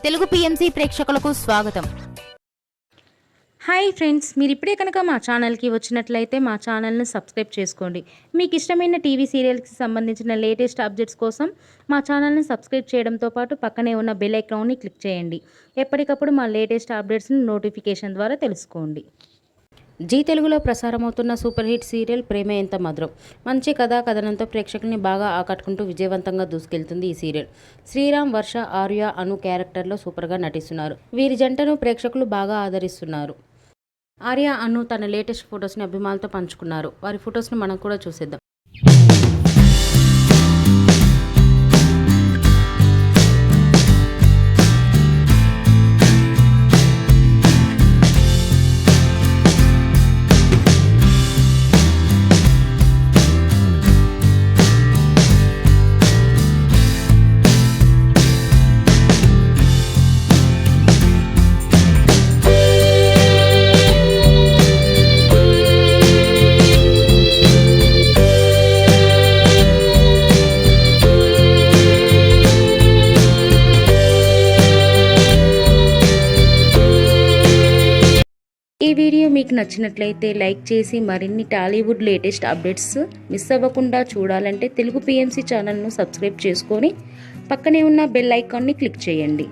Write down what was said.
Telugu PMC ప్రేక్షకులకు స్వాగతం. Hi friends, మీరు ఇప్పుడే కనుక మా ఛానల్కి వచ్చినట్లయితే మా ఛానల్ని సబ్స్క్రైబ్ చేసుకోండి. మీకు ఇష్టమైన టీవీ సీరియల్కి సంబంధించిన లేటెస్ట్ అప్డేట్స్ కోసం మా ఛానల్ని సబ్స్క్రైబ్ చేయడంతో పాటు పక్కనే ఉన్న బెల్ ఐకాన్ని క్లిక్ చేయండి. ఎప్పటికప్పుడు మా లేటెస్ట్ అప్డేట్స్ని నోటిఫికేషన్ ద్వారా తెలుసుకోండి. జీ తెలుగులో ప్రసారమవుతున్న సూపర్ హిట్ సీరియల్ ప్రేమ ఎంత మధురం. మంచి కథా కథనంతో ప్రేక్షకుల్ని బాగా ఆకట్టుకుంటూ విజయవంతంగా దూసుకెళ్తుంది ఈ సీరియల్. శ్రీరామ్, వర్ష, ఆర్య, అను క్యారెక్టర్లో సూపర్గా నటిస్తున్నారు. వీరి జంటను ప్రేక్షకులు బాగా ఆదరిస్తున్నారు. ఆర్య, అను తన లేటెస్ట్ ఫొటోస్ని అభిమానులతో పంచుకున్నారు. వారి ఫొటోస్ని మనం కూడా చూసేద్దాం. ఈ వీడియో మీకు నచ్చినట్లయితే లైక్ చేసి మరిన్ని టాలీవుడ్ లేటెస్ట్ అప్డేట్స్ మిస్ అవ్వకుండా చూడాలంటే తెలుగు పిఎంసి ఛానల్ను సబ్స్క్రైబ్ చేసుకొని పక్కనే ఉన్న బెల్ ఐకాన్ని క్లిక్ చేయండి.